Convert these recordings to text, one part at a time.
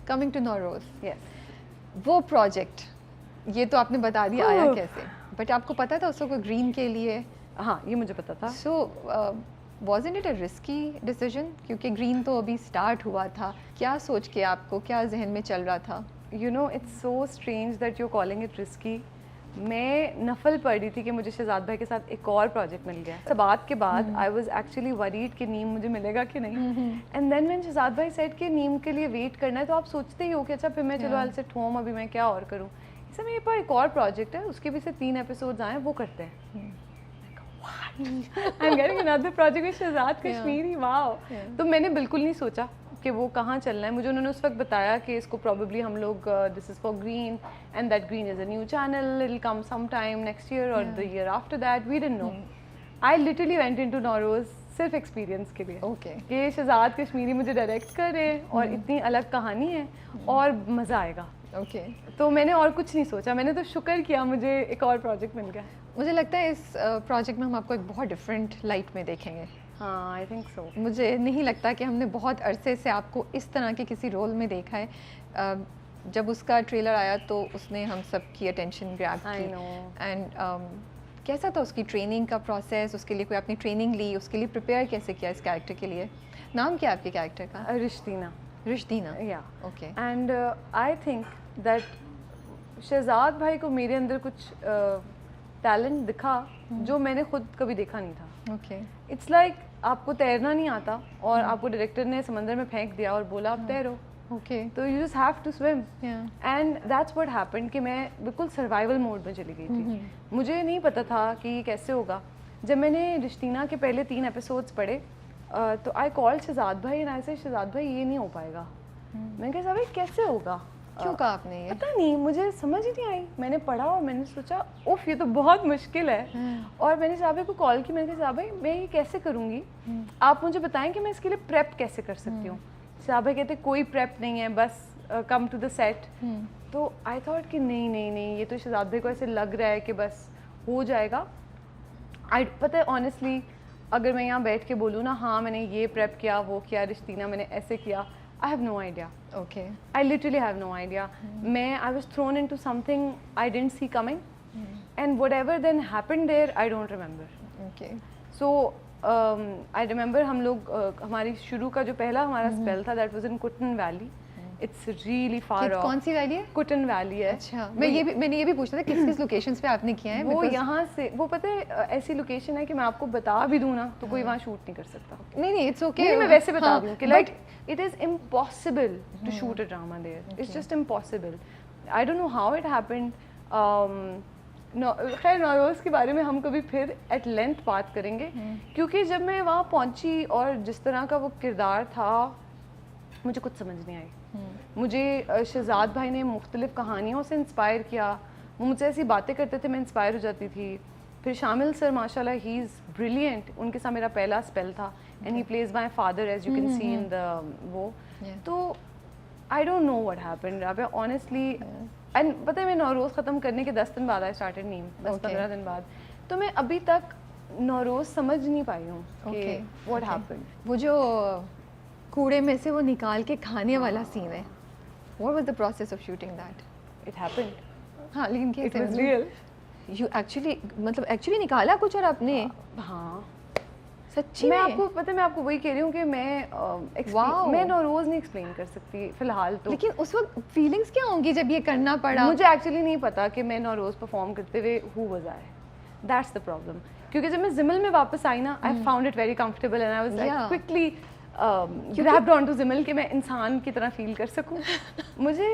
Coming to Nowruz, yes वो project ये तो आपने बता दिया आया कैसे, बट आपको पता था उसको कोई ग्रीन के लिए? हाँ, ये मुझे पता था। सो wasn't it a risky decision? क्योंकि ग्रीन तो अभी स्टार्ट हुआ था, क्या सोच के आपको, क्या जहन में चल रहा था? You know it's so strange that you calling it risky. मैं नफल पढ़ रही थी कि मुझे शहजाद भाई के साथ एक और प्रोजेक्ट मिल गया। सबात के बाद आई वाज एक्चुअली वरीड कि नीम मुझे मिलेगा कि नहीं, एंड देन व्हेन शहजाद भाई सेड कि नीम के लिए वेट करना है, तो आप सोचते ही हो कि अच्छा फिर मैं चलो आई सिट होम, अभी मैं क्या और करूँ। इससे मेरे पास एक और प्रोजेक्ट है, उसके भी से 3 एपिसोड्स आए, वो करते हैं। I'm getting another project with Shahzad Kashmiri, wow. तो मैंने बिल्कुल नहीं सोचा कि वो कहाँ चलना है। मुझे उन्होंने उस वक्त बताया कि इसको प्रॉबेबली हम लोग this is for green and that green is a new channel, it will come some time next year or the year after that, we didn't know. I literally went into Nowruz सिर्फ experience के लिए, okay कि शहजाद कश्मीरी मुझे direct कर रहे हैं और इतनी अलग कहानी है और मज़ा आएगा। ओके तो मैंने और कुछ नहीं सोचा, मैंने तो शुक्र किया मुझे एक और प्रोजेक्ट मिल गया। मुझे लगता है इस प्रोजेक्ट में हम आपको एक बहुत डिफरेंट लाइट में देखेंगे। हाँ, आई थिंक सो। मुझे नहीं लगता कि हमने बहुत अरसे से आपको इस तरह के किसी रोल में देखा है। जब उसका ट्रेलर आया तो उसने हम सब की अटेंशन ग्रैब की, एंड कैसा था उसकी ट्रेनिंग का प्रोसेस? उसके लिए कोई आपने ट्रेनिंग ली, उसके लिए प्रिपेयर कैसे किया इस कैरेक्टर के लिए? नाम क्या आपके कैरेक्टर का? रिश्तीना। रिश्तीना, या okay. And I think that Shahzad भाई को मेरे अंदर कुछ टैलेंट दिखा जो मैंने खुद कभी देखा नहीं था। ओके। इट्स लाइक आपको तैरना नहीं आता और आपको डायरेक्टर ने समंदर में फेंक दिया और बोला आप तैरो, ओके। तो you just have to swim, and that's what happened कि मैं बिल्कुल सर्वाइवल मोड में चली गई थी। मुझे नहीं पता था कि ये कैसे होगा। जब मैंने रिश्तीना के पहले 3 एपिसोड्स पढ़े तो आई कॉल्ड शहजाद भाई एंड आई सेड शहजाद भाई ये नहीं हो पाएगा। मैंने कहा भाई कैसे होगा? क्यों कहा आपने ये? पता नहीं, मुझे समझ ही नहीं आई। मैंने पढ़ा और मैंने सोचा उफ ये तो बहुत मुश्किल है। और मैंने साहब भाई को कॉल की, मैंने कहा साहब भाई मैं ये कैसे करूँगी, आप मुझे बताएं कि मैं इसके लिए प्रेप कैसे कर सकती हूँ। साहब भाई कहते कोई प्रेप नहीं है, बस कम टू द सेट। तो आई थॉट कि नहीं नहीं नहीं, ये तो शहजाद भाई को ऐसे लग रहा है कि बस हो जाएगा। पता है ऑनेस्टली अगर मैं यहाँ बैठ के बोलूँ ना हाँ मैंने ये प्रेप किया, वो किया, रिश्तीना मैंने ऐसे किया, I have no idea. Okay. I literally have no idea. I was thrown into something I didn't see coming, and whatever then happened there, I don't remember. Okay. So I remember हम लोग हमारी शुरू का जो पहला हमारा spell था, that was in Kutan Valley. It's really far off. कौन सी वैली है? कुटन वैली है। अच्छा, मैंने ये भी पूछना था किस किस लोकेशंस पे आपने किया है? वो यहाँ से वो पता है ऐसी लोकेशन है कि मैं आपको बता भी दूँ ना तो कोई वहाँ शूट नहीं कर सकता। नहीं इट्स ओके। नहीं मैं वैसे बता दूँ कि like it is impossible to shoot a drama there, it's just impossible. I don't know how it happened. खैर नौरोज़ के बारे में हम कभी फिर एट लेंथ बात करेंगे, क्योंकि जब मैं वहाँ पहुँची और जिस तरह का वो किरदार था मुझे कुछ समझ नहीं आई। मुझे शहजाद भाई ने मुख्तलिफ कहानियों से इंस्पायर किया, वो मुझसे ऐसी बातें करते थे मैं इंस्पायर हो जाती थी। फिर शामिल सर माशाल्लाह ही इज़ ब्रिलियंट, उनके साथ मेरा पहला स्पेल था and he plays my father as you can see in the वो। तो I don't know what happened Rabia honestly. And पता है मैं नौरोज़ ख़त्म करने के 10 दिन बाद आई स्टार्टेड नीम, 10-15 दिन बाद, तो मैं अभी तक नौरोज़ समझ नहीं पाई हूँ कि व्हाट हैपेंड। वो जो कूड़े में से वो निकाल के खाने वाला सीन है, what was the process of shooting that? It happened. हाँ लेकिन It was real. You actually मतलब एक्चुअली निकाला कुछ और आपने? हाँ सच्ची मैं में? आपको पता है मैं आपको वही कह रही हूँ कि मैं नौरोज़ नहीं एक्सप्लेन कर सकती फिलहाल तो। लेकिन उस वक्त फीलिंग्स क्या होंगी जब ये करना पड़ा? मुझे एक्चुअली नहीं पता कि मैं नौरोज़ परफॉर्म करते हुए who was I. That's the problem. क्योंकि जब मैं जिमल में वापस आई ना I found it very comfortable and I was like quickly grabbed on to जिमल कि मैं इंसान की तरह फील कर सकूं। मुझे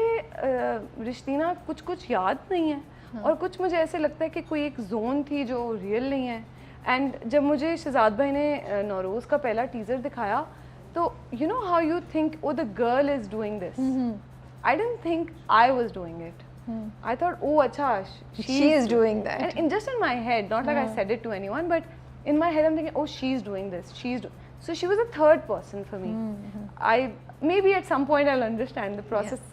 रिश्तीना कुछ कुछ याद नहीं है और कुछ मुझे ऐसे लगता है कि कोई एक जोन थी जो रियल नहीं है। एंड जब मुझे शहजाद भाई ने नौरोज़ का पहला टीज़र दिखाया तो you know how you think oh the girl is doing this, I didn't think I was doing it. I thought oh अच्छा she is doing that, and in just in my head, not like I said it to anyone, but in my head I'm thinking oh she's doing this, so she was a third person for me. I maybe at some point I'll understand the process.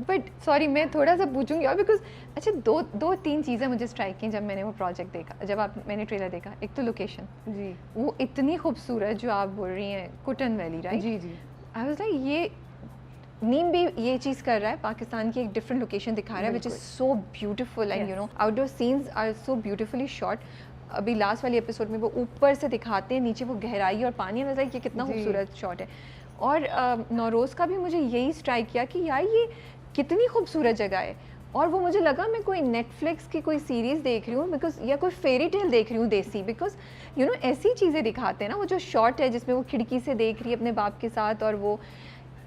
But sorry मैं थोड़ा सा पूछूंगी और because अच्छा दो तीन चीज़ें मुझे स्ट्राइक की जब मैंने वो प्रोजेक्ट देखा, जब मैंने ट्रेलर देखा। एक तो लोकेशन जी वो इतनी खूबसूरत जो आप बोल रही हैं कुटन वैली, राइट? जी जी। आई वाज लाइक ये नीम भी ये चीज़ कर रहा है, पाकिस्तान की एक डिफरेंट लोकेशन दिखा रहा है which is so beautiful and you know outdoor scenes are so beautifully shot. अभी लास्ट वाली एपिसोड में वो ऊपर से दिखाते हैं, नीचे वो गहराई और पानी नजर, ये कितना खूबसूरत शॉट है। और नौरोज़ का भी मुझे यही स्ट्राइक किया कि यार ये कितनी खूबसूरत जगह है, और वो मुझे लगा मैं कोई नेटफ्लिक्स की कोई सीरीज़ देख रही हूँ बिकॉज, या कोई फेरी टेल देख रही हूँ देसी, बिकॉज यू नो ऐसी चीज़ें दिखाते हैं ना। वो जो शॉट है जिसमें वो खिड़की से देख रही है अपने बाप के साथ, और वो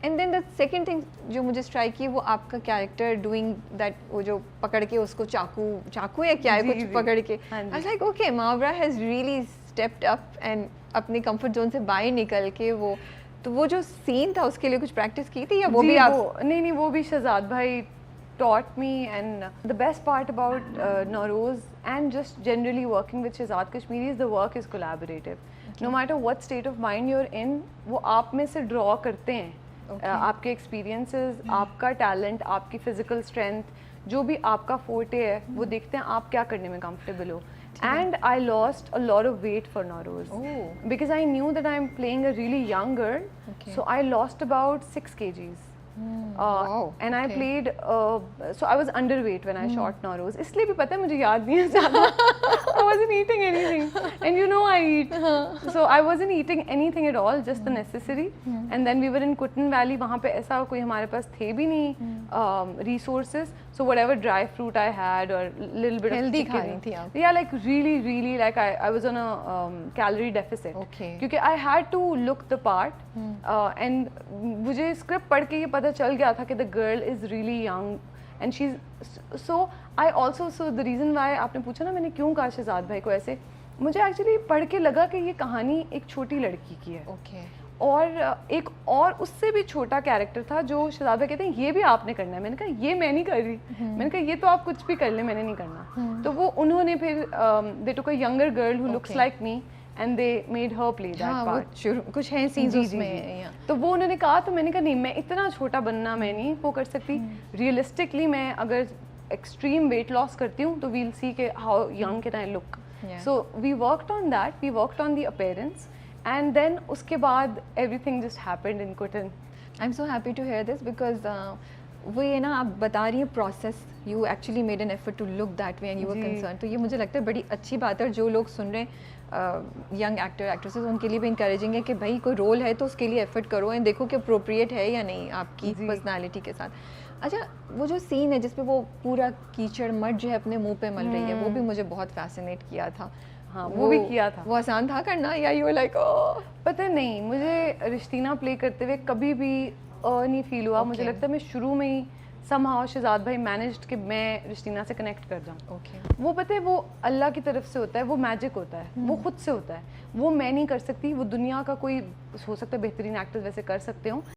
and then the second thing जो मुझे स्ट्राइक की वो आपका कैरेक्टर डूइंग दैट, वो जो पकड़ के उसको चाकू या क्या है कुछ पकड़ के, I was like okay Mawra has really stepped up and अपने कंफर्ट जोन से बाहर निकल के वो जो सीन था उसके लिए कुछ प्रैक्टिस की थी, या वो भी आप? नहीं, वो भी शहजाद भाई taught me, and the best part about Nauroz and just generally working with Shehzad Kashmiri is the work is collaborative. No matter what state of mind you're in, वो आप में से draw करते हैं। आपके एक्सपीरियंसेस, आपका टैलेंट, आपकी physical strength, जो भी आपका फोर्टे है वो देखते हैं आप क्या करने में कंफर्टेबल हो। And I lost a lot of weight for Nauroz because I knew that I'm playing a really young girl, so I lost about 6 kgs. Wow. And I played so I was underweight when I shot Nauroz, इसलिए भी पता है मुझे याद नहीं है ज़्यादा। I wasn't eating anything, and you know I eat, so I wasn't eating anything at all, just the necessary. And then we were in Kutan Valley, वहाँ पे ऐसा कोई हमारे पास थे भी नहीं resources, so whatever dry fruit I had or little bit of healthy chicken, खा रही थी आप? yeah, like really like I was on a calorie deficit, क्योंकि I had to look the part, and मुझे स्क्रिप्ट पढ़ के ये पता चल गया था कि the girl is really young and she's so I also, so the reason why आपने पूछा ना मैंने क्यों कहा शहजाद भाई को ऐसे, मुझे एक्चुअली पढ़ के लगा कि ये कहानी एक छोटी लड़की की है। और एक और उससे भी छोटा कैरेक्टर था जो शहजाद भाई कहते हैं ये भी आपने करना है। मैंने कहा ये मैं नहीं कर रही, मैंने कहा ये तो आप कुछ भी कर ले, मैंने नहीं करना। तो वो उन्होंने फिर they took a younger girl who looks like me and they made her play that part. कुछ है सीन्स उसमें, तो वो उन्होंने कहा, तो मैंने कहा नहीं मैं इतना छोटा बनना मैं नहीं वो कर सकती। रियलिस्टिकली मैं अगर एक्सट्रीम वेट लॉस करती हूँ तो वील सी के how young can I look. So we worked on that, we worked on the appearance, and then उसके बाद everything just happened in Kutan. I am so happy to hear this because वो ये ना आप बता रही हैं process, you actually made an effort to look that way and you were concern. तो ये मुझे लगता है बड़ी अच्छी बात है, और जो लोग सुन रहे हैं यंग एक्टर एक्ट्रेसेस उनके लिए भी इंकरेजिंग है कि भाई कोई रोल है तो उसके लिए एफर्ट करो एंड देखो कि अप्रोप्रिएट है या नहीं आपकी पर्सनालिटी के साथ। अच्छा, वो जो सीन है जिसपे वो पूरा कीचड़ मड जो है अपने मुंह पे मल रही है, वो भी मुझे बहुत फैसिनेट किया था। हाँ, वो भी किया था। वो आसान था करना या यू लाइक पता नहीं, मुझे रिश्तीना प्ले करते हुए कभी भी नहीं फील हुआ। मुझे लगता है मैं शुरू में ही somehow शहजाद भाई मैनेज्ड कि मैं रिश्तीना से कनेक्ट कर जाऊँ। वो पता है वो अल्लाह की तरफ से होता है, वो मैजिक होता है, वो खुद से होता है, वो मैं नहीं कर सकती, वो दुनिया का कोई हो सकता है बेहतरीन एक्टर वैसे कर सकते हो।